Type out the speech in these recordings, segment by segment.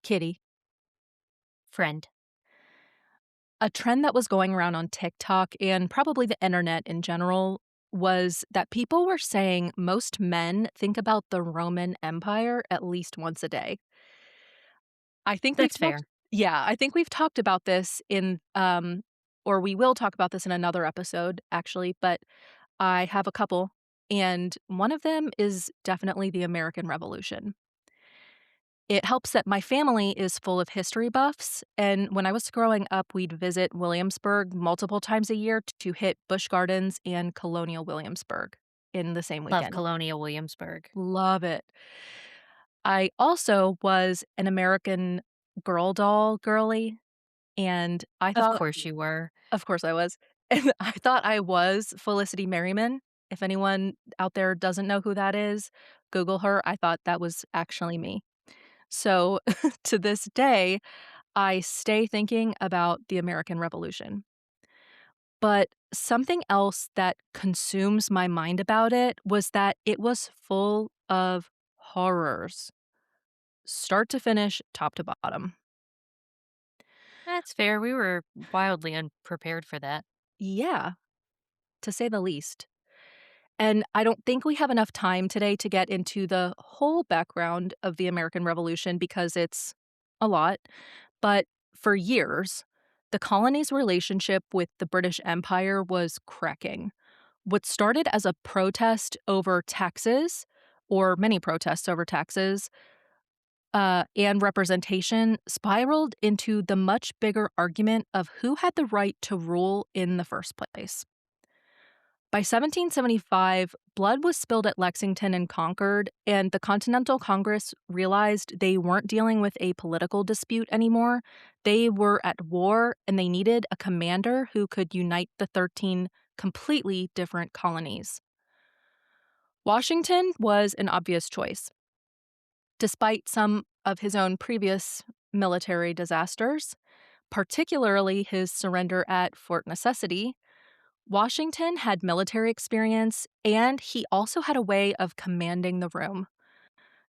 Kitty. Friend. A trend that was going around on TikTok and probably the internet in general was that people were saying most men think about the Roman Empire at least once a day. I think we've That's talked fair. Yeah, I think we've talked about this or we will talk about this in another episode, actually, but I have a couple, and one of them is definitely the American Revolution. It helps that my family is full of history buffs, and when I was growing up, we'd visit Williamsburg multiple times a year to hit Busch Gardens and Colonial Williamsburg in the same Love weekend. Colonial Williamsburg. Love it. I also was an American Girl doll girly, and I Of thought course you were. of course I was, and I thought I was Felicity Merriman. If anyone out there doesn't know who that is, Google her. I thought that was actually me. So, to this day, I stay thinking about the American Revolution. But something else that consumes my mind about it was that it was full of horrors, start to finish, top to bottom. That's fair. We were wildly unprepared for that. Yeah, to say the least. And I don't think we have enough time today to get into the whole background of the American Revolution because it's a lot. But for years, the colony's relationship with the British Empire was cracking. What started as a protest over taxes, or many protests over taxes, and representation, spiraled into the much bigger argument of who had the right to rule in the first place. By 1775, blood was spilled at Lexington and Concord, and the Continental Congress realized they weren't dealing with a political dispute anymore. They were at war, and they needed a commander who could unite the 13 completely different colonies. Washington was an obvious choice. Despite some of his own previous military disasters, particularly his surrender at Fort Necessity, Washington had military experience, and he also had a way of commanding the room.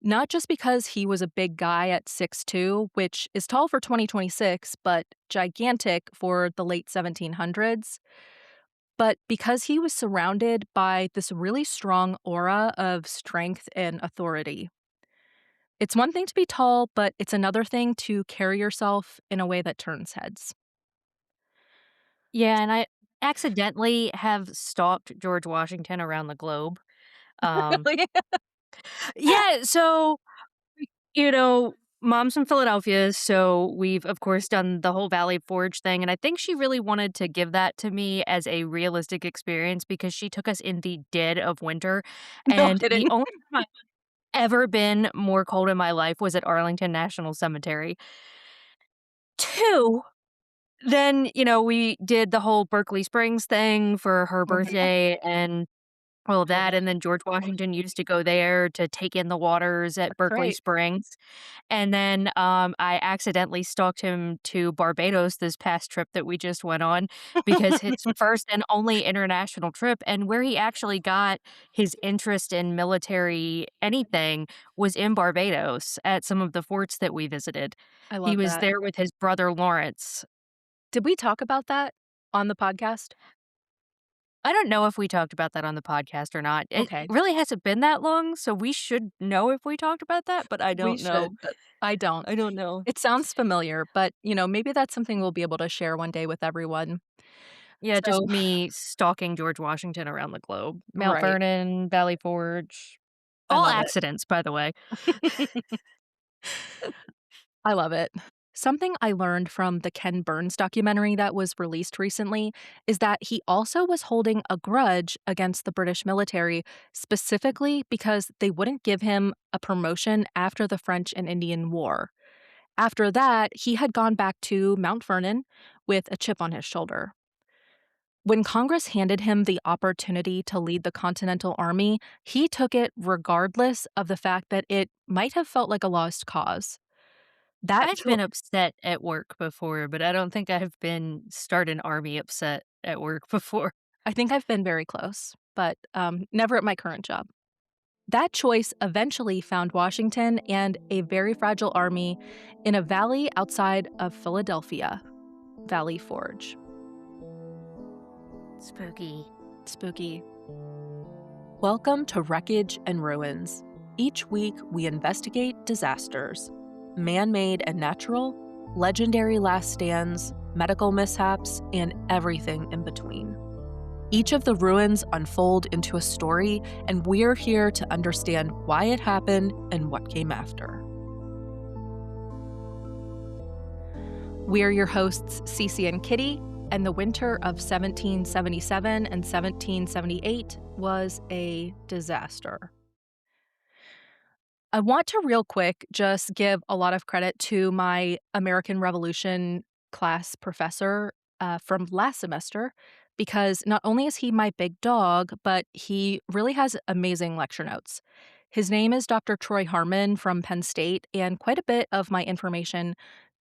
Not just because he was a big guy at 6'2", which is tall for 2026, but gigantic for the late 1700s, but because he was surrounded by this really strong aura of strength and authority. It's one thing to be tall, but it's another thing to carry yourself in a way that turns heads. Yeah, and I accidentally have stalked George Washington around the globe. Um, Really? yeah, so, you know, mom's from Philadelphia, so we've, of course, done the whole Valley Forge thing, and I think she really wanted to give that to me as a realistic experience because she took us in the dead of winter, No and the kidding. only time I've ever been more cold in my life was at Arlington National Cemetery. 2, then, we did the whole Berkeley Springs thing for her Mhm. birthday and all of I love that, it. and then George Washington used to go there to take in the waters at That's Berkeley right. Springs, and then, I accidentally stalked him to Barbados this past trip that we just went on because his first and only international trip and where he actually got his interest in military anything was in Barbados at some of the forts that we visited. I He love was that. there with his brother Lawrence. Did we talk about that on the podcast? I don't know if we talked about that on the podcast or not. It Okay. really hasn't been that long, so we should know if we talked about that, but I We don't know. should, but I don't. I don't know. It sounds familiar, but, maybe that's something we'll be able to share one day with everyone. Yeah, just So me stalking George Washington around the globe. Mount right. Vernon, Valley Forge, I all love it. accidents, by the way. I love it. Something I learned from the Ken Burns documentary that was released recently is that he also was holding a grudge against the British military, specifically because they wouldn't give him a promotion after the French and Indian War. After that, he had gone back to Mount Vernon with a chip on his shoulder. When Congress handed him the opportunity to lead the Continental Army, he took it regardless of the fact that it might have felt like a lost cause. That I've cho- been upset at work before, but I don't think I have been start an army upset at work before. I think I've been very close, but never at my current job. That choice eventually found Washington and a very fragile army in a valley outside of Philadelphia, Valley Forge. Spooky. Spooky. Welcome to Wreckage and Ruins. Each week, we investigate disasters, man made and natural, legendary last stands, medical mishaps, and everything in between. Each of the ruins unfold into a story, and we're here to understand why it happened and what came after. We're your hosts, Cece and Kitty, and the winter of 1777 and 1778 was a disaster. I want to real quick just give a lot of credit to my American Revolution class professor from last semester because not only is he my big dog, but he really has amazing lecture notes. His name is Dr. Troy Harman from Penn State, and quite a bit of my information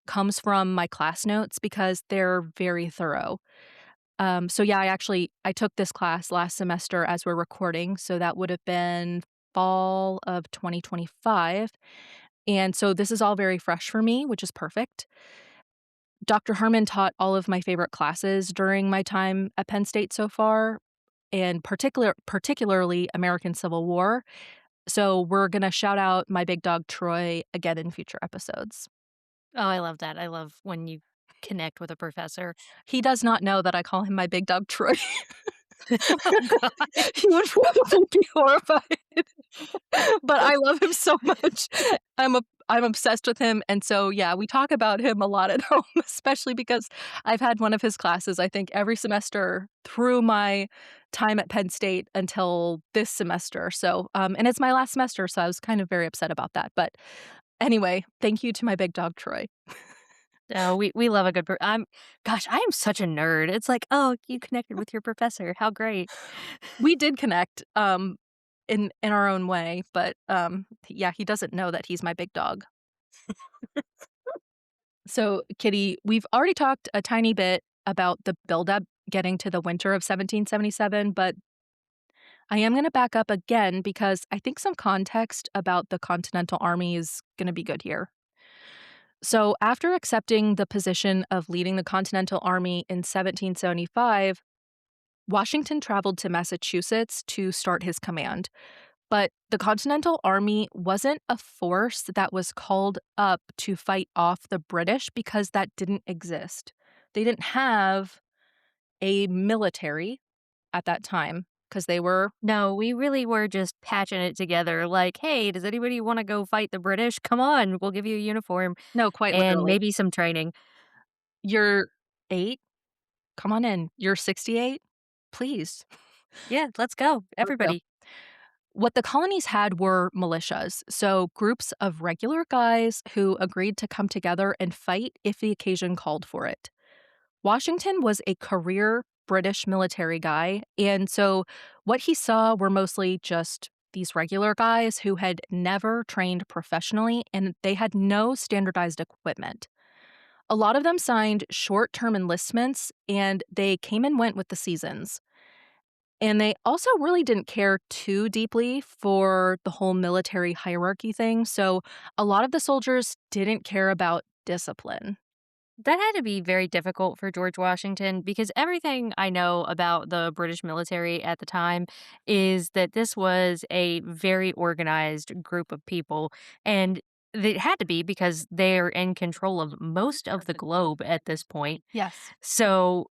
comes from my class notes because they're very thorough. So yeah, I took this class last semester as we're recording, so that would have been fall of 2025. And so this is all very fresh for me, which is perfect. Dr. Harmon taught all of my favorite classes during my time at Penn State so far, and particularly American Civil War. So we're going to shout out my big dog Troy again in future episodes. Oh, I love that. I love when you connect with a professor. He does not know that I call him my big dog Troy. Oh god. He would probably be horrified. But I love him so much. I'm obsessed with him, and so, yeah, we talk about him a lot at home, especially because I've had one of his classes, I think, every semester through my time at Penn State until this semester, so, and it's my last semester, so I was kind of very upset about that, but anyway, thank you to my big dog, Troy. Oh, we love a good gosh, I am such a nerd. It's like, "Oh, you connected with your professor. How great." We did connect, in our own way, but, yeah, he doesn't know that he's my big dog. So, Kitty, we've already talked a tiny bit about the buildup getting to the winter of 1777, but I am going to back up again because I think some context about the Continental Army is going to be good here. So, after accepting the position of leading the Continental Army in 1775, Washington traveled to Massachusetts to start his command. But the Continental Army wasn't a force that was called up to fight off the British because that didn't exist. They didn't have a military at that time because they were, No, we really were just patching it together like, "Hey, does anybody wanna go fight the British? Come on, we'll give you a uniform no, quite and literally. maybe some training." You're 8? Come on in. You're 68? Please. Yeah, let's go, Let's go. everybody. What the colonies had were militias, so groups of regular guys who agreed to come together and fight if the occasion called for it. Washington was a career British military guy, and so what he saw were mostly just these regular guys who had never trained professionally and they had no standardized equipment. A lot of them signed short term enlistments and they came and went with the seasons. And they also really didn't care too deeply for the whole military hierarchy thing, so a lot of the soldiers didn't care about discipline. That had to be very difficult for George Washington because everything I know about the British military at the time is that this was a very organized group of people, and it had to be because they're in control of most of the globe at this point. Yes. So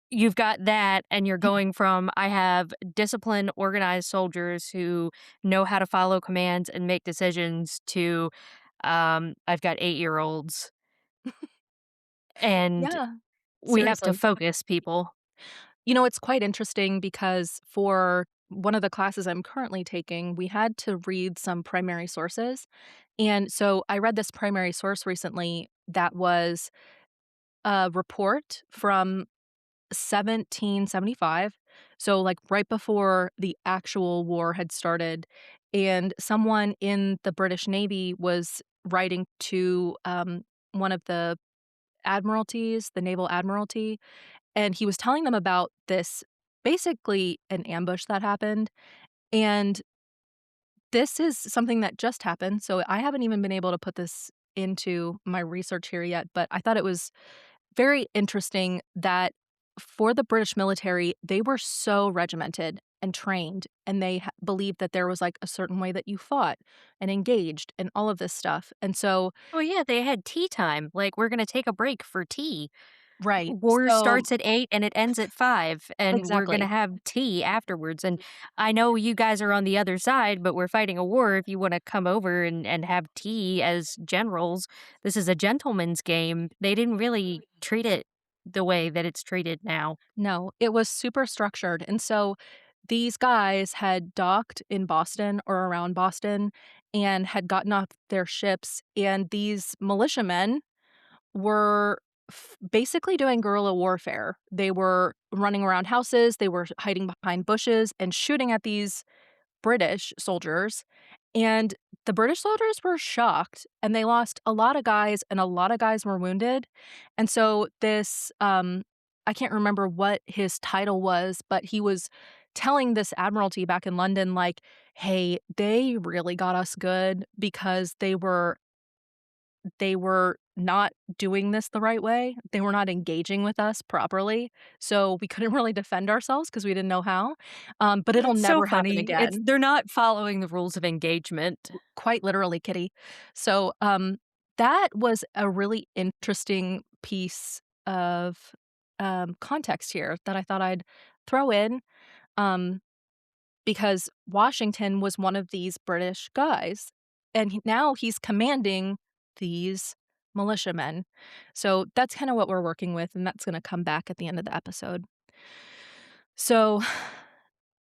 you've got that, and you're going from I have disciplined, organized soldiers who know how to follow commands and make decisions to I've got 8-year-olds and Yeah, we have to seriously. focus people. You know, it's quite interesting because for one of the classes I'm currently taking, we had to read some primary sources, and so I read this primary source recently that was a report from 1775, so, like, right before the actual war had started, and someone in the British Navy was writing to, one of the admiralties, the Naval Admiralty, and he was telling them about this basically an ambush that happened, and This is something that just happened, so I haven't even been able to put this into my research here yet, but I thought it was very interesting that for the British military, they were so regimented and trained, and they believed that there was like a certain way that you fought and engaged and all of this stuff. And so, Oh, yeah, they had tea time, like, "We're gonna take a break for tea." right. War So, starts at 8 and it ends at 5, and we're gonna exactly. have tea afterwards, and I know you guys are on the other side, but we're fighting a war. If you wanna come over and have tea as generals, this is a gentleman's game. They didn't really treat it the way that it's treated now. No, it was super structured. And so these guys had docked in Boston or around Boston and had gotten off their ships. And these militiamen were basically doing guerrilla warfare. They were running around houses, they were hiding behind bushes and shooting at these British soldiers, and the British soldiers were shocked, and they lost a lot of guys, and a lot of guys were wounded, and so this, I can't remember what his title was, but he was telling this admiralty back in London, like, "Hey, they really got us good because they were not doing this the right way. They were not engaging with us properly, so we couldn't really defend ourselves because we didn't know how, but it'll It's so never happen funny. It's again." they're not following the rules of engagement. Quite literally, kitty. So, that was a really interesting piece of, context here that I thought I'd throw in, um, because Washington was one of these British guys, and now he's commanding these militiamen. So that's kinda what we're working with, and that's gonna come back at the end of the episode. So,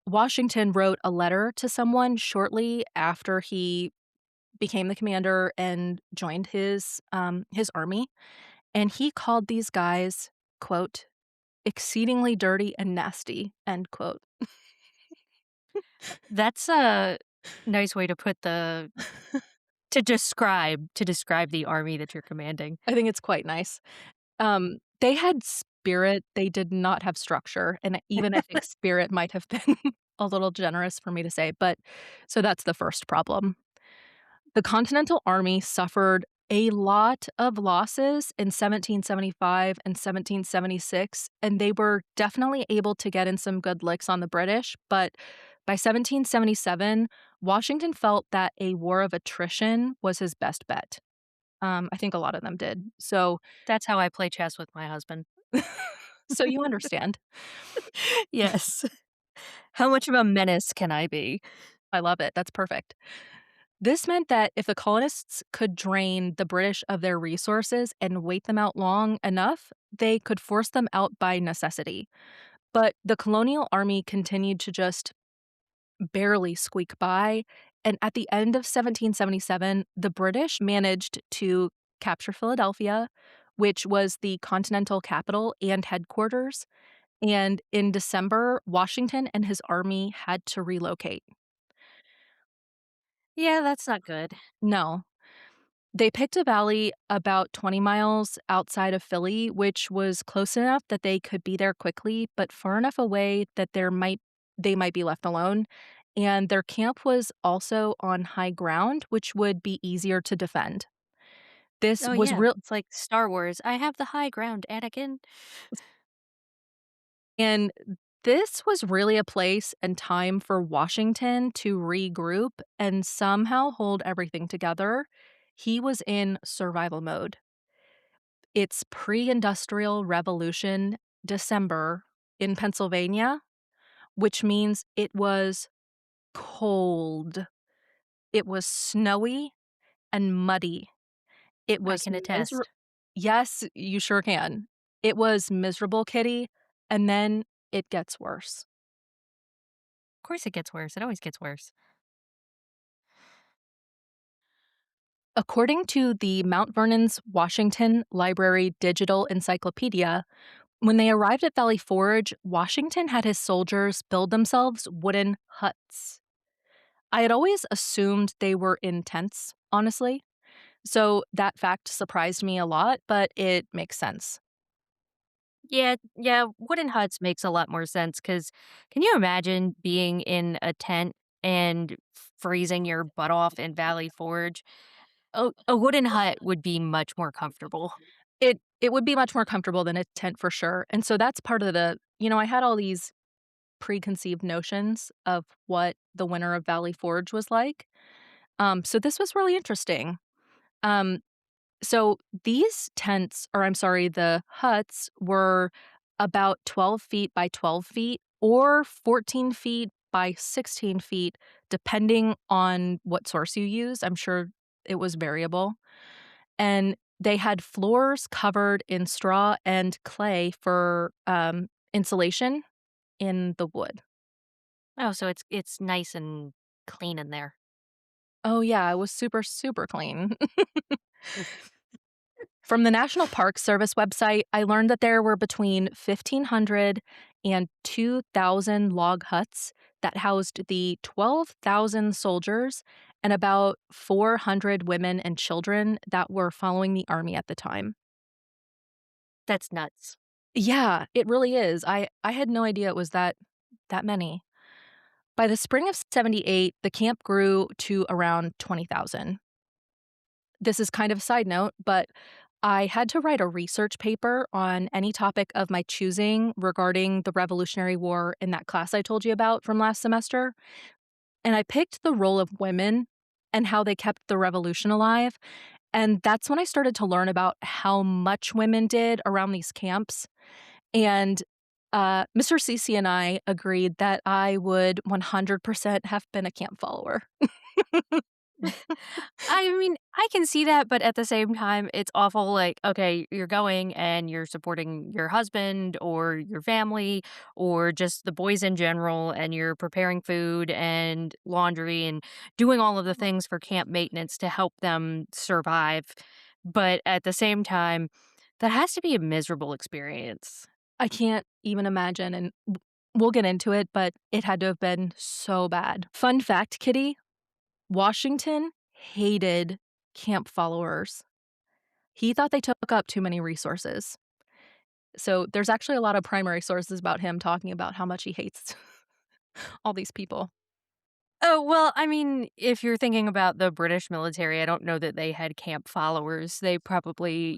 Washington wrote a letter to someone shortly after he became the commander and joined his army, and he called these guys, quote, "exceedingly dirty and nasty," end quote. That's a nice way to put the to describe the army that you're commanding. I think it's quite nice. They had spirit, they did not have structure, and even I think spirit might have been a little generous for me to say, but so that's the first problem. The Continental Army suffered a lot of losses in 1775 and 1776, and they were definitely able to get in some good licks on the British, but by 1777, Washington felt that a war of attrition was his best bet. I think a lot of them did. So That's how I play chess with my husband. so you understand. Yes. How much of a menace can I be? I love it. That's perfect. This meant that if the colonists could drain the British of their resources and wait them out long enough, they could force them out by necessity. But the colonial army continued to just barely squeak by. And at the end of 1777, the British managed to capture Philadelphia, which was the continental capital and headquarters. And in December, Washington and his army had to relocate. Yeah, that's not good. No, they picked a valley about 20 miles outside of Philly, which was close enough that they could be there quickly, but far enough away that they might be left alone. And their camp was also on high ground, which would be easier to defend. This Oh, was yeah, real it's like Star Wars. "I have the high ground, Anakin." and this was really a place and time for Washington to regroup and somehow hold everything together. He was in survival mode. It's pre-industrial revolution December in Pennsylvania, which means it was cold. It was snowy and muddy. It I was can attest. Yes, you sure can. It was miserable, kitty, and then it gets worse. Of course it gets worse, it always gets worse. According to the Mount Vernon's Washington Library Digital Encyclopedia, when they arrived at Valley Forge, Washington had his soldiers build themselves wooden huts. I had always assumed they were in tents, honestly. So that fact surprised me a lot, but it makes sense. Yeah, yeah, wooden huts makes a lot more sense. Because can you imagine being in a tent and freezing your butt off in Valley Forge, a wooden hut would be much more comfortable. It would be much more comfortable than a tent for sure, and so that's part of I had all these preconceived notions of what the winter of Valley Forge was like, so this was really interesting. Um, so these tents or I'm sorry, the huts were about 12 feet by 12 feet or 14 feet by 16 feet, depending on what source you use. I'm sure it was variable. And they had floors covered in straw and clay for, insulation in the wood. Oh, so it's nice and clean in there. Oh, yeah, it was super, super clean. From the National Park Service website, I learned that there were between 1,500 and 2,000 log huts that housed the 12,000 soldiers and about 400 women and children that were following the army at the time. That's nuts. Yeah, it really is. I had no idea it was that many. By the spring of '78, the camp grew to around 20,000. This is kind of a side note, but I had to write a research paper on any topic of my choosing regarding the Revolutionary War in that class I told you about from last semester, and I picked the role of women and how they kept the revolution alive, and that's when I started to learn about how much women did around these camps. And, Mr. Cece and I agreed that I would 100% have been a camp follower. I mean, I can see that, but at the same time, it's awful. Like, okay, you're going and you're supporting your husband or your family or just the boys in general, and you're preparing food and laundry and doing all of the things for camp maintenance to help them survive. But at the same time, that has to be a miserable experience. I can't even imagine, and we'll get into it, but it had to have been so bad. Fun fact, Kitty, Washington hated camp followers. He thought they took up too many resources. So there's actually a lot of primary sources about him talking about how much he hates all these people. Oh, well, I mean, if you're thinking about the British military, I don't know that they had camp followers. They probably,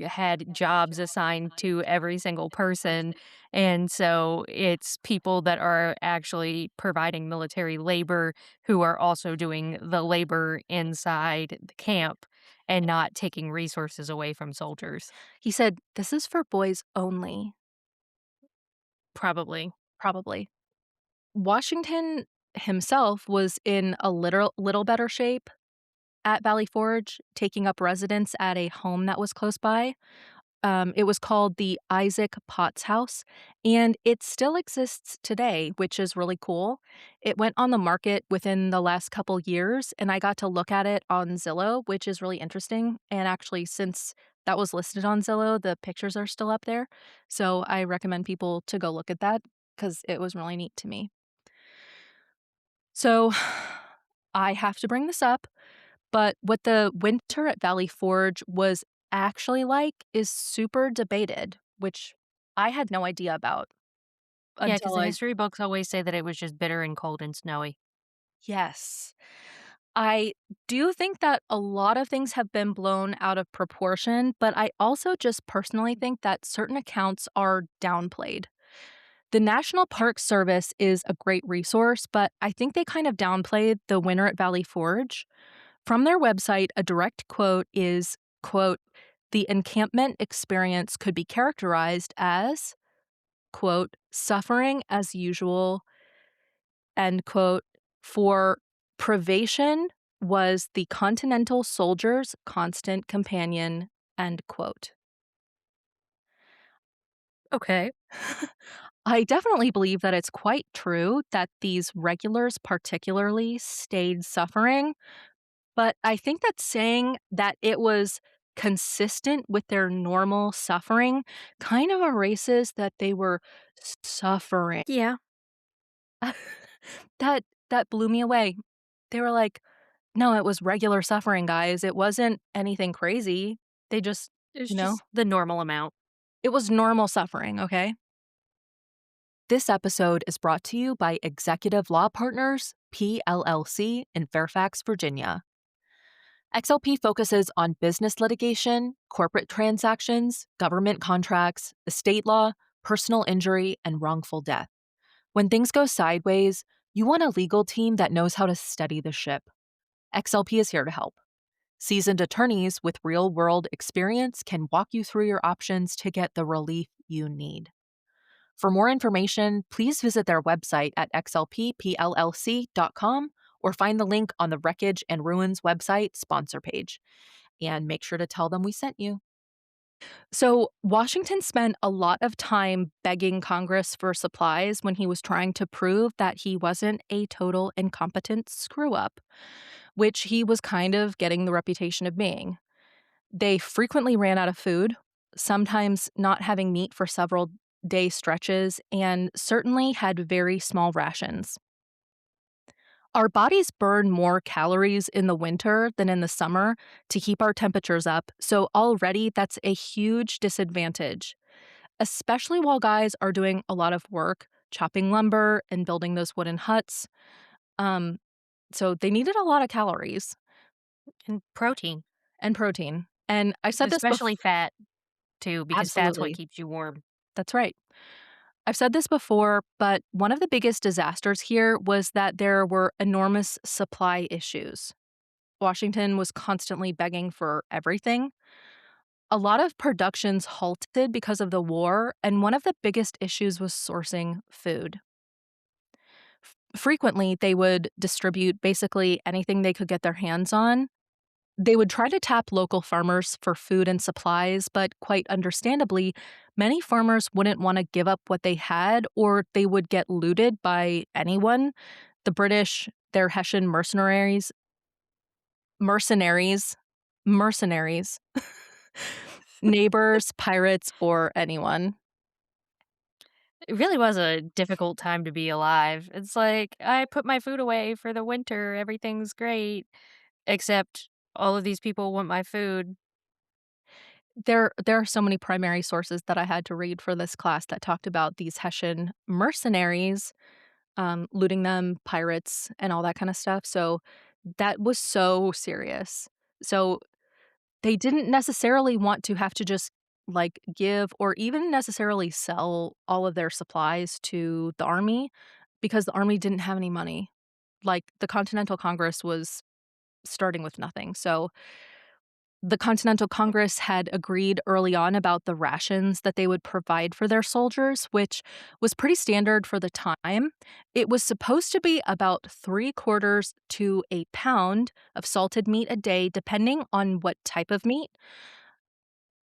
had jobs assigned to every single person. And so it's people that are actually providing military labor who are also doing the labor inside the camp and not taking resources away from soldiers. He said, "This is for boys only," Probably. probably. Washington himself was in a little better shape at Valley Forge, taking up residence at a home that was close by. It was called the Isaac Potts House, and it still exists today, which is really cool. It went on the market within the last couple years, and I got to look at it on Zillow, which is really interesting. And actually, since that was listed on Zillow, the pictures are still up there. So I recommend people to go look at that because it was really neat to me. So I have to bring this up, but what the winter at Valley Forge was actually like is super debated, which I had no idea about Yeah, because until the I history books always say that it was just bitter and cold and snowy. yes. I do think that a lot of things have been blown out of proportion, but I also just personally think that certain accounts are downplayed. The National Park Service is a great resource, but I think they kind of downplayed the winter at Valley Forge. From their website, a direct quote is, quote, "The encampment experience could be characterized as, quote, suffering as usual, end quote, for privation was the Continental soldier's constant companion," end quote. Okay. I definitely believe that it's quite true that these regulars particularly stayed suffering. But I think that saying that it was consistent with their normal suffering kind of erases that they were suffering. Yeah. That blew me away. They were like, "No, it was regular suffering, guys. It wasn't anything crazy. They just, It's you know, just the normal amount. it was normal suffering, okay?" This episode is brought to you by Executive Law Partners, PLLC in Fairfax, Virginia. XLP focuses on business litigation, corporate transactions, government contracts, estate law, personal injury, and wrongful death. When things go sideways, you want a legal team that knows how to steady the ship. XLP is here to help. Seasoned attorneys with real world experience can walk you through your options to get the relief you need. For more information, please visit their website at xlppllc.com or find the link on the Wreckage and Ruins website sponsor page. And make sure to tell them we sent you. So, Washington spent a lot of time begging Congress for supplies when he was trying to prove that he wasn't a total incompetent screw up, which he was kind of getting the reputation of being. They frequently ran out of food, sometimes not having meat for several day stretches, and certainly had very small rations. Our bodies burn more calories in the winter than in the summer to keep our temperatures up, so already that's a huge disadvantage, especially while guys are doing a lot of work chopping lumber and building those wooden huts. Um, so they needed a lot of calories And protein, and protein. And I said this before. especially fat too, because that's what Absolutely. keeps you warm. That's right. I've said this before, but one of the biggest disasters here was that there were enormous supply issues. Washington was constantly begging for everything. A lot of productions halted because of the war, and one of the biggest issues was sourcing food. Frequently, they would distribute basically anything they could get their hands on. They would try to tap local farmers for food and supplies, but quite understandably, many farmers wouldn't want to give up what they had or they would get looted by anyone. The British, their Hessian mercenaries, neighbors, pirates, or anyone. It really was a difficult time to be alive. It's like, I put my food away for the winter, everything's great, except all of these people want my food. There are so many primary sources that I had to read for this class that talked about these Hessian mercenaries, looting them, pirates, and all that kind of stuff. So that was so serious. So they didn't necessarily want to have to just like give or even necessarily sell all of their supplies to the army because the army didn't have any money. Like the Continental Congress was starting with nothing. So the Continental Congress had agreed early on about the rations that they would provide for their soldiers, which was pretty standard for the time. It was supposed to be about 3/4 to a pound of salted meat a day, depending on what type of meat,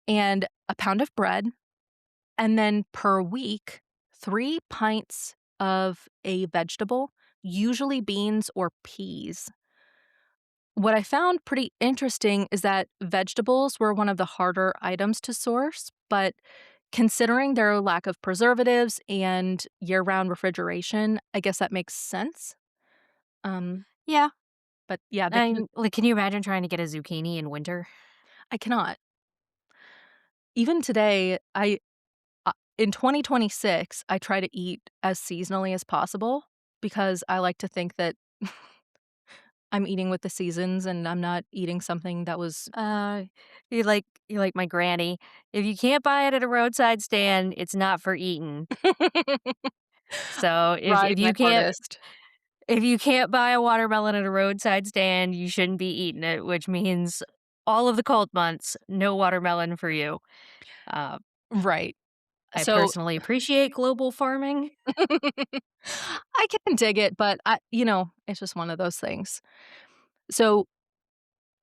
and a pound of bread. And then per week, 3 pints of a vegetable, usually beans or peas. What I found pretty interesting is that vegetables were one of the harder items to source, but considering their lack of preservatives and year-round refrigeration, I guess that makes sense. Um, Yeah. but yeah, they couldn't. Like, can you imagine trying to get a zucchini in winter? I cannot. Even today, in 2026, I try to eat as seasonally as possible because I like to think that I'm eating with the seasons and I'm not eating something that was. Uh, you like my granny. If you can't buy it at a roadside stand, it's not for eating. So Ride my hardest. if you can't buy a watermelon at a roadside stand, you shouldn't be eating it, which means all of the cold months, no watermelon for you. Uh, Right. I So personally appreciate global farming. I can dig it, but it's just one of those things. So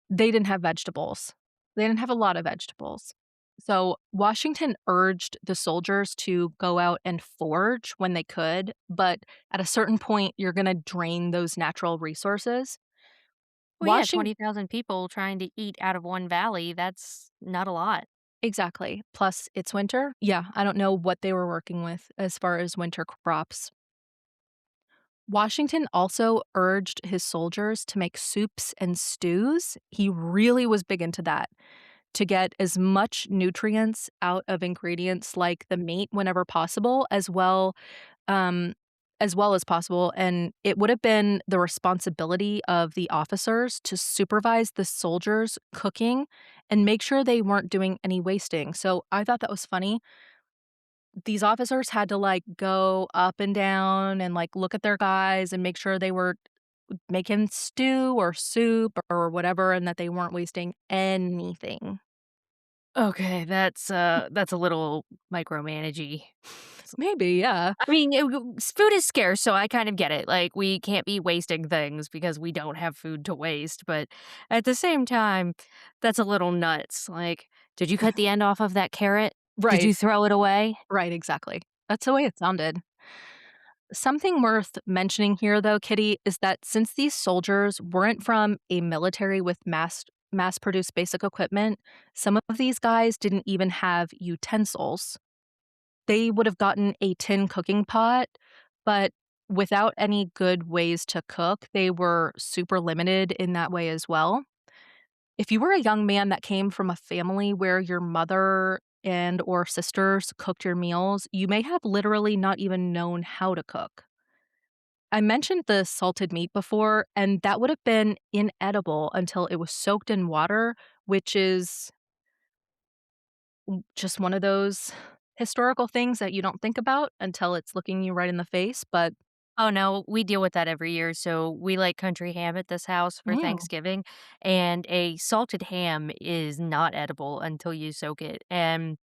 they didn't have vegetables. They didn't have a lot of vegetables. So Washington urged the soldiers to go out and forage when they could, but at a certain point, you're going to drain those natural resources. Well, yeah, Washington, 20,000 people trying to eat out of one valley, that's not a lot. exactly. Plus, it's winter. Yeah, I don't know what they were working with as far as winter crops. Washington also urged his soldiers to make soups and stews. He really was big into that to get as much nutrients out of ingredients like the meat whenever possible, as well. Um, as well as possible, and it would have been the responsibility of the officers to supervise the soldiers cooking and make sure they weren't doing any wasting. So I thought that was funny. These officers had to, like, go up and down and, like, look at their guys and make sure they were making stew or soup or whatever and that they weren't wasting anything. Okay, that's a little micromanagey. Maybe, yeah. I mean, food is scarce, so I kind of get it. Like, we can't be wasting things because we don't have food to waste. But at the same time, that's a little nuts. Like, did you cut the end off of that carrot? Did Right, you throw it away? right, exactly. That's the way it sounded. Something worth mentioning here, though, Kitty, is that since these soldiers weren't from a military with mass produced basic equipment, some of these guys didn't even have utensils. They would have gotten a tin cooking pot, but without any good ways to cook, they were super limited in that way as well. If you were a young man that came from a family where your mother and or sisters cooked your meals, you may have literally not even known how to cook. I mentioned the salted meat before, and that would have been inedible until it was soaked in water, which is just one of those historical things that you don't think about until it's looking you right in the face, but Oh, no, we deal with that every year. So we like country ham at this house for mm, Thanksgiving, and a salted ham is not edible until you soak it. And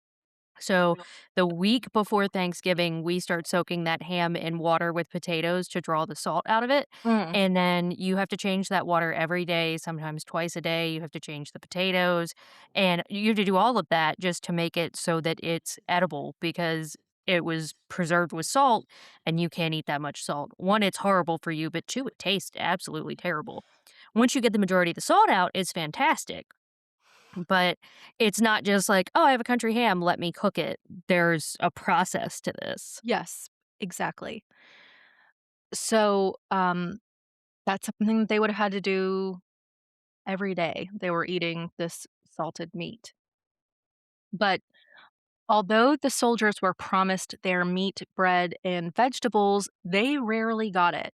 so the week before Thanksgiving, we start soaking that ham in water with potatoes to draw the salt out of it. mm, And then you have to change that water every day, sometimes twice a day. You have to change the potatoes. And you have to do all of that just to make it so that it's edible because it was preserved with salt and you can't eat that much salt. One, it's horrible for you, but two, it tastes absolutely terrible. Once you get the majority of the salt out, it's fantastic. But it's not just like, "Oh, I have a country ham, let me cook it." There's a process to this. yes, exactly. So, that's something that they would have had to do every day. They were eating this salted meat. But although the soldiers were promised their meat, bread, and vegetables, they rarely got it,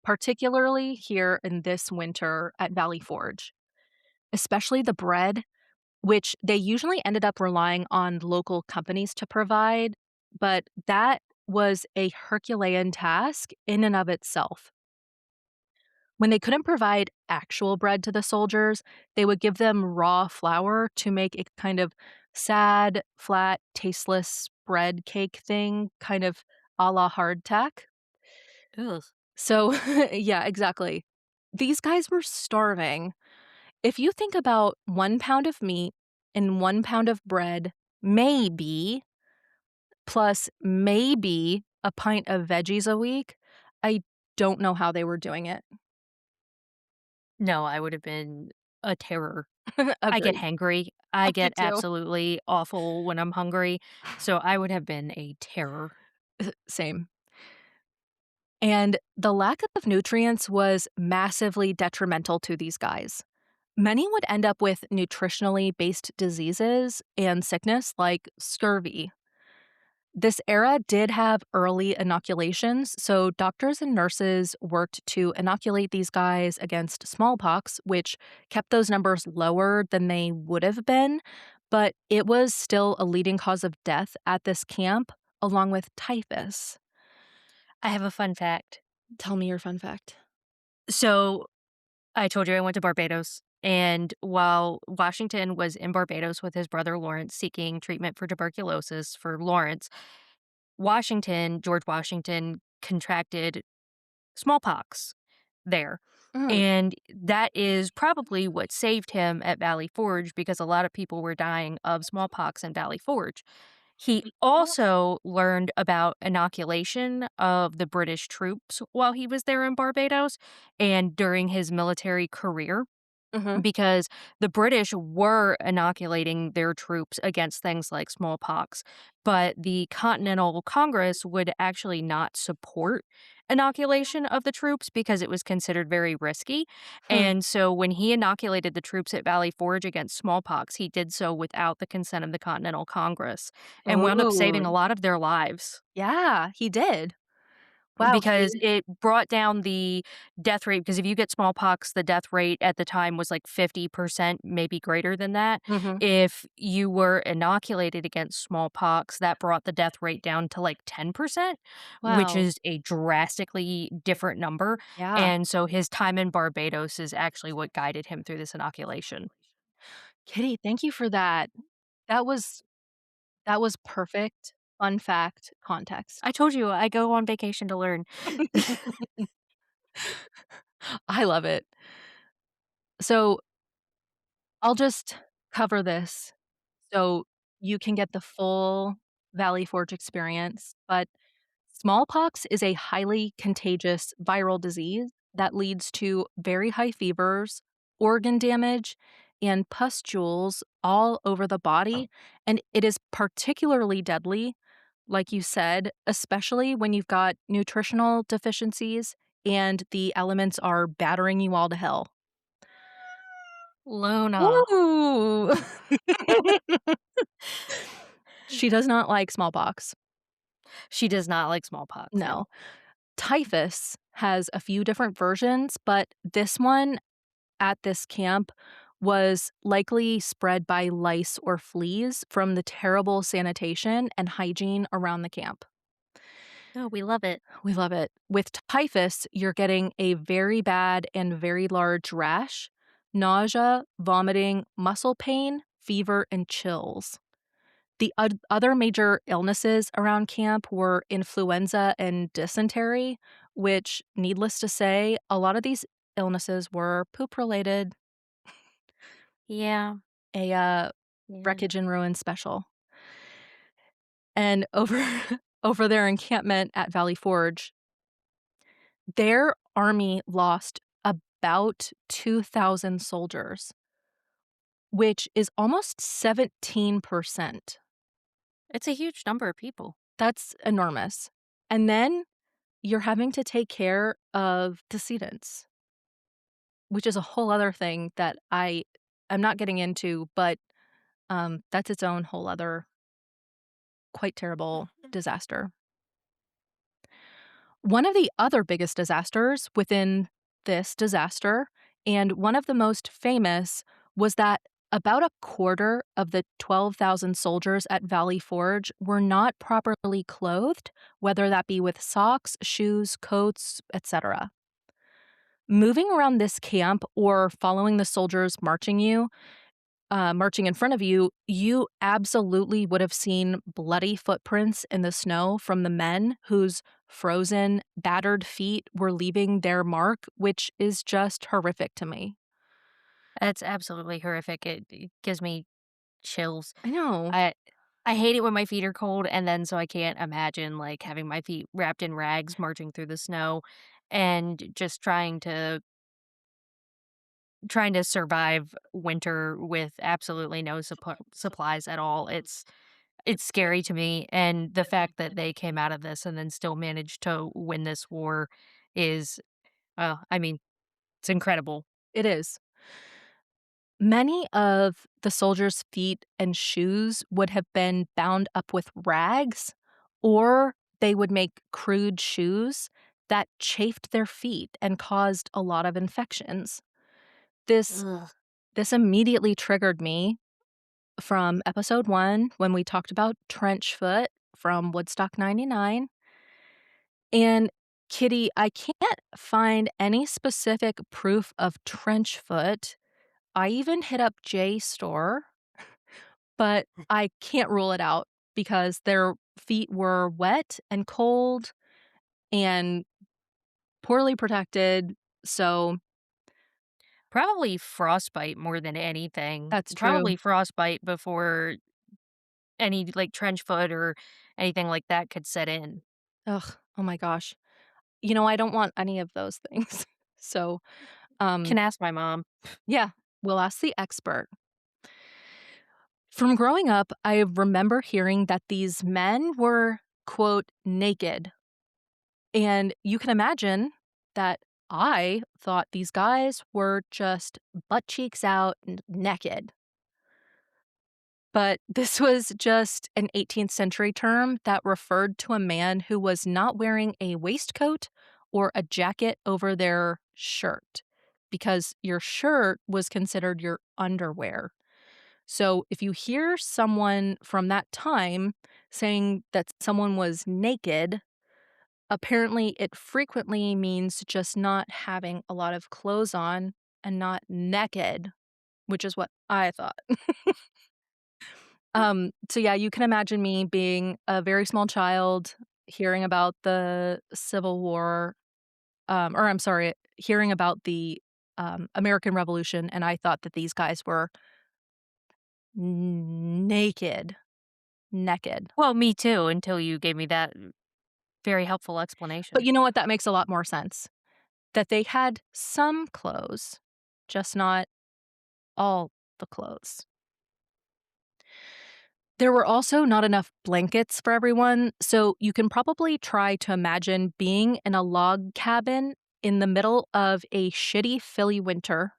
particularly here in this winter at Valley Forge, especially the bread, which they usually ended up relying on local companies to provide, but that was a Herculean task in and of itself. When they couldn't provide actual bread to the soldiers, they would give them raw flour to make a kind of sad, flat, tasteless bread cake thing, kind of a la hardtack. Ugh. So, yeah, exactly. These guys were starving. If you think about 1 pound of meat and 1 pound of bread, maybe, plus maybe a pint of veggies a week, I don't know how they were doing it. No, I would have been a terror. I get Agreed. hangry. I Me get too. absolutely awful when I'm hungry, so I would have been a terror. Same. And the lack of nutrients was massively detrimental to these guys. Many would end up with nutritionally based diseases and sickness like scurvy. This era did have early inoculations, so doctors and nurses worked to inoculate these guys against smallpox, which kept those numbers lower than they would have been, but it was still a leading cause of death at this camp, along with typhus. I have a fun fact. Tell me your fun fact. So, I told you I went to Barbados, and while Washington was in Barbados with his brother Lawrence seeking treatment for tuberculosis for Lawrence, George Washington contracted smallpox there. Mm. And that is probably what saved him at Valley Forge because a lot of people were dying of smallpox in Valley Forge. He also learned about inoculation of the British troops while he was there in Barbados and during his military career Mhm. because the British were inoculating their troops against things like smallpox, but the Continental Congress would actually not support inoculation of the troops because it was considered very risky. Hmm. And so when he inoculated the troops at Valley Forge against smallpox, he did so without the consent of the Continental Congress and wound up saving a Ooh. lot of their lives. Yeah, he did. Wow, because see? it brought down the death rate because if you get smallpox, the death rate at the time was like 50%, maybe greater than that. Mhm. If you were inoculated against smallpox, that brought the death rate down to like 10%, which Wow. is a drastically different number. Yeah. And so his time in Barbados is actually what guided him through this inoculation. Kitty, thank you for that. That was that was perfect fun fact context. I told you I go on vacation to learn. I love it. So, I'll just cover this so you can get the full Valley Forge experience, but smallpox is a highly contagious viral disease that leads to very high fevers, organ damage, and pustules all over the body, and it is particularly deadly, like you said, especially when you've got nutritional deficiencies and the elements are battering you all to hell. Luna. Woo! She does not like smallpox. She does not like smallpox, No. no. Typhus has a few different versions, but this one at this camp was likely spread by lice or fleas from the terrible sanitation and hygiene around the camp. No, we love it. We love it. With typhus, you're getting a very bad and very large rash, nausea, vomiting, muscle pain, fever, and chills. The other major illnesses around camp were influenza and dysentery, which, needless to say, a lot of these illnesses were poop related. Yeah, A yeah. Wreckage and Ruin special. And over over their encampment at Valley Forge, their army lost about 2,000 soldiers, which is almost 17%. It's a huge number of people. That's enormous. And then you're having to take care of decedents, which is a whole other thing that I'm not getting into, but, that's its own whole other quite terrible disaster. One of the other biggest disasters within this disaster, and one of the most famous, was that about a quarter of the 12,000 soldiers at Valley Forge were not properly clothed, whether that be with socks, shoes, coats, etc. Moving around this camp or following the soldiers marching in front of you, you absolutely would have seen bloody footprints in the snow from the men whose frozen, battered feet were leaving their mark, which is just horrific to me. That's absolutely horrific. It gives me chills. I know. I I hate it when my feet are cold, and then so I can't imagine, like, having my feet wrapped in rags marching through the snow and just trying to survive winter with absolutely no supplies at all. It's scary to me, and the fact that they came out of this and then still managed to win this war is, I mean, it's incredible. It is. Many of the soldiers' feet and shoes would have been bound up with rags, or they would make crude shoes that chafed their feet and caused a lot of infections. This Ugh. this immediately triggered me from episode 1 when we talked about trench foot from Woodstock 99. And Kitty, I can't find any specific proof of trench foot. I even hit up JSTOR, but I can't rule it out because their feet were wet and cold and poorly protected. So Probably frostbite more than anything. that's true. Probably frostbite before any, like, trench foot or anything like that could set in. Ugh, oh my gosh. I don't want any of those things. So, um, Can ask my mom. yeah, we'll ask the expert. From growing up, I remember hearing that these men were, quote, naked. And you can imagine that I thought these guys were just butt cheeks out and naked. But this was just an 18th century term that referred to a man who was not wearing a waistcoat or a jacket over their shirt, because your shirt was considered your underwear. So if you hear someone from that time saying that someone was naked, apparently it frequently means just not having a lot of clothes on and not naked, which is what I thought. So yeah, you can imagine me being a very small child, hearing about the Civil War, or I'm sorry, hearing about the, American Revolution, and I thought that these guys were naked, naked. Well, me too, until you gave me that very helpful But explanation. you know what? That makes a lot more sense, that they had some clothes, just not all the clothes. There were also not enough blankets for everyone, so you can probably try to imagine being in a log cabin in the middle of a shitty Philly winter.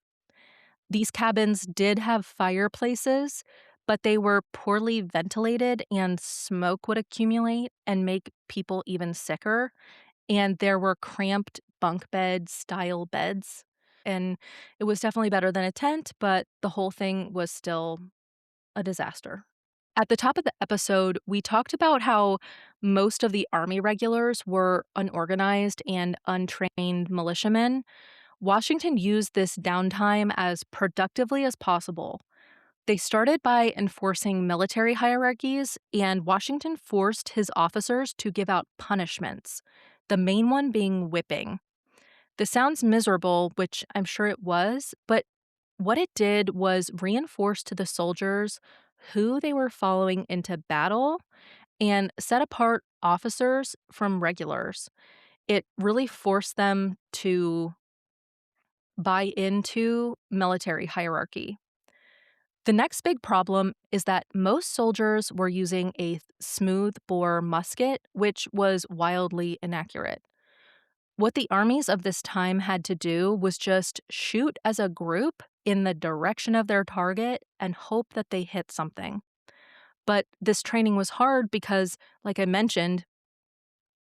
These cabins did have fireplaces, but they were poorly ventilated and smoke would accumulate and make people even sicker. And there were cramped bunk bed style beds. And it was definitely better than a tent, but the whole thing was still a disaster. At the top of the episode, we talked about how most of the Army regulars were unorganized and untrained militiamen. Washington used this downtime as productively as possible. They started by enforcing military hierarchies, and Washington forced his officers to give out punishments, the main one being whipping. This sounds miserable, which I'm sure it was, but what it did was reinforce to the soldiers who they were following into battle and set apart officers from regulars. It really forced them to buy into military hierarchy. The next big problem is that most soldiers were using a smooth bore musket, which was wildly inaccurate. What the armies of this time had to do was just shoot as a group in the direction of their target and hope that they hit something. But this training was hard because, like I mentioned,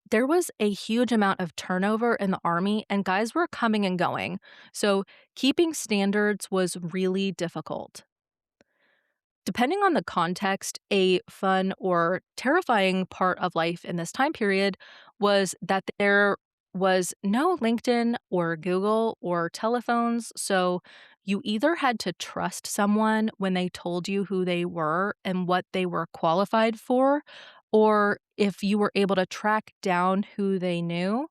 there was a huge amount of turnover in the army and guys were coming and going. So keeping standards was really difficult. Depending on the context, a fun or terrifying part of life in this time period was that there was no LinkedIn or Google or telephones. So you either had to trust someone when they told you who they were and what they were qualified for, or if you were able to track down who they knew,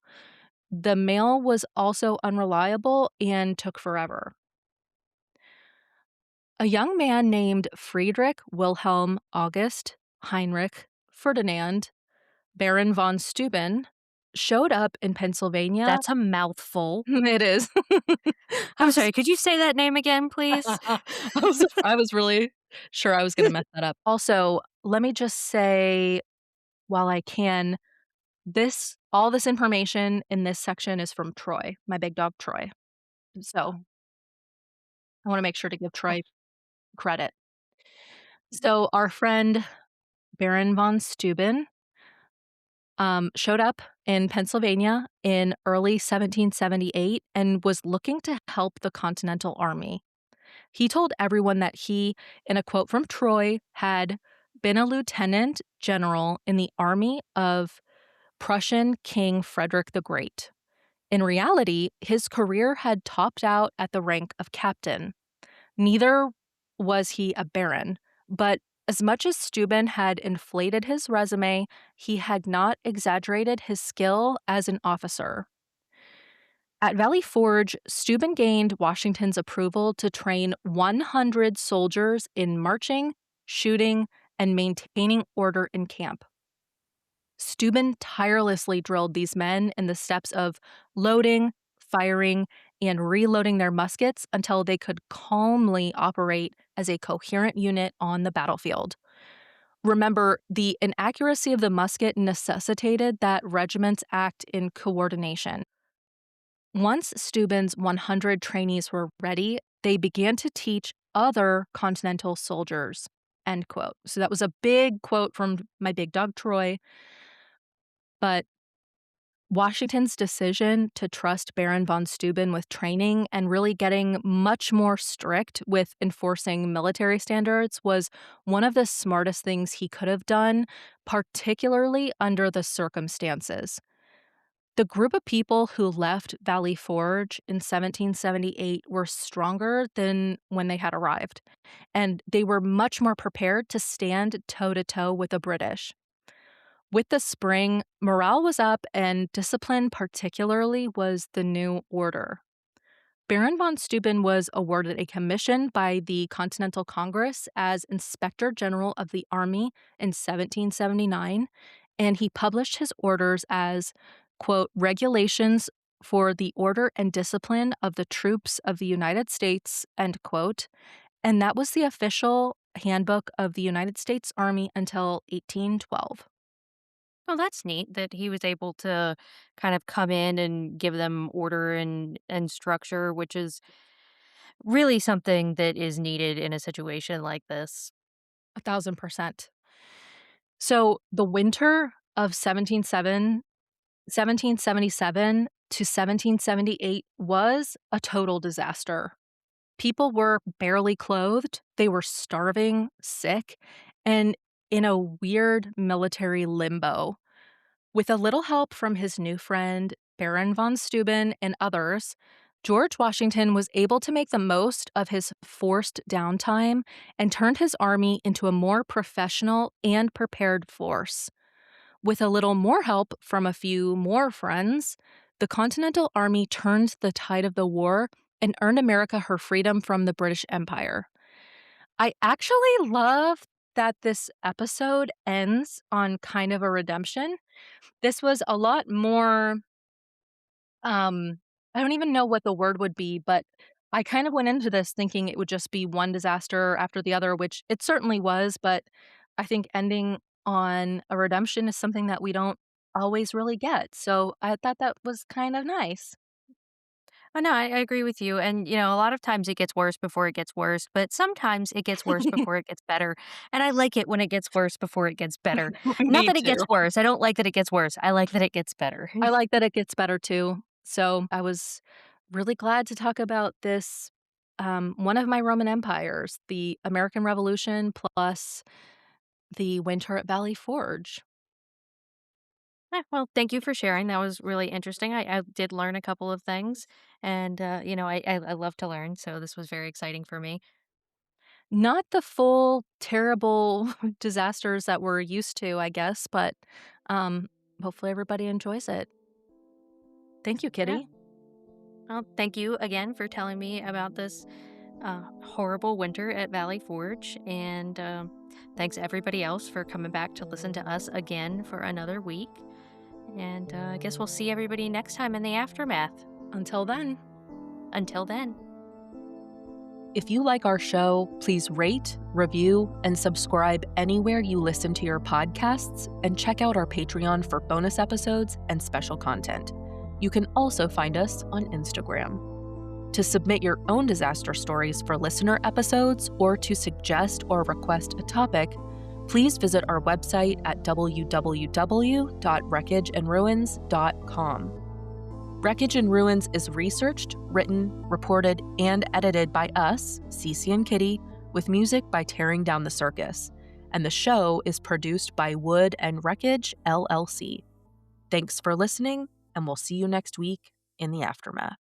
the mail was also unreliable and took forever. A young man named Friedrich Wilhelm August Heinrich Ferdinand Baron von Steuben showed up in Pennsylvania. That's a mouthful. It is. I I'm was sorry, could you say that name again, please? I was really sure I was gonna mess that up. Also, let me just say, while I can, this all this information in this section is from Troy, my big dog Troy. So, I wanna make sure to give Troy credit. So, our friend Baron von Steuben showed up in Pennsylvania in early 1778 and was looking to help the Continental Army. He told everyone that he, in a quote from Troy, had been a lieutenant general in the army of Prussian King Frederick the Great. In reality, his career had topped out at the rank of captain. Neither was he a baron, but as much as Steuben had inflated his resume, he had not exaggerated his skill as an officer. At Valley Forge, Steuben gained Washington's approval to train 100 soldiers in marching, shooting, and maintaining order in camp. Steuben tirelessly drilled these men in the steps of loading, firing, and reloading their muskets until they could calmly operate as a coherent unit on the battlefield. Remember, the inaccuracy of the musket necessitated that regiments act in coordination. Once Steuben's 100 trainees were ready, they began to teach other Continental soldiers. End quote. So that was a big quote from my big dog, Troy. But Washington's decision to trust Baron von Steuben with training and really getting much more strict with enforcing military standards was one of the smartest things he could have done, particularly under the circumstances. The group of people who left Valley Forge in 1778 were stronger than when they had arrived, and they were much more prepared to stand toe to toe with the British. With the spring, morale was up and discipline, particularly, was the new order. Baron von Steuben was awarded a commission by the Continental Congress as Inspector General of the Army in 1779, and he published his orders as, quote, regulations for the order and discipline of the troops of the United States, end quote, and that was the official handbook of the United States Army until 1812. Well, that's neat that he was able to kind of come in and give them order and structure, which is really something that is needed in a situation like this. 1,000%. So the winter of 1777 to 1778 was a total disaster. People were barely clothed, they were starving, sick, and in a weird military limbo. With a little help from his new friend, Baron von Steuben, and others, George Washington was able to make the most of his forced downtime and turned his army into a more professional and prepared force. With a little more help from a few more friends, the Continental Army turned the tide of the war and earned America her freedom from the British Empire. I actually love that this episode ends on kind of a redemption. This was a lot more, I don't even know what the word would be, but I kind of went into this thinking it would just be one disaster after the other, which it certainly was, but I think ending on a redemption is something that we don't always really get. So I thought that was kind of nice. Oh, no, I agree with you. And, a lot of times it gets worse before it gets worse, but sometimes it gets worse before it gets better. And I like it when it gets worse before it gets better. Not Me that it gets too. worse. I don't like that it gets worse. I like that it gets better. I like that it gets better too. So I was really glad to talk about this, one of my Roman empires, the American Revolution plus the winter at Valley Forge. Well, thank you for sharing. That was really interesting. I did learn a couple of things, and I love to learn. So this was very exciting for me. Not the full terrible disasters that we're used to, I guess, but, um, hopefully everybody enjoys it. Thank you, Yeah. kitty. Well, thank you again for telling me about this horrible winter at Valley Forge, and thanks everybody else for coming back to listen to us again for another week. And I guess we'll see everybody next time in the aftermath. Until then, Until then. if you like our show, please rate, review, and subscribe anywhere you listen to your podcasts, and check out our Patreon for bonus episodes and special content. You can also find us on Instagram. To submit your own disaster stories for listener episodes or to suggest or request a topic, please visit our website at www.wreckageandruins.com. Wreckage and Ruins is researched, written, reported, and edited by us, Cece and Kitty, with music by Tearing Down the Circus. And the show is produced by Wood and Wreckage, LLC. Thanks for listening, and we'll see you next week in the aftermath.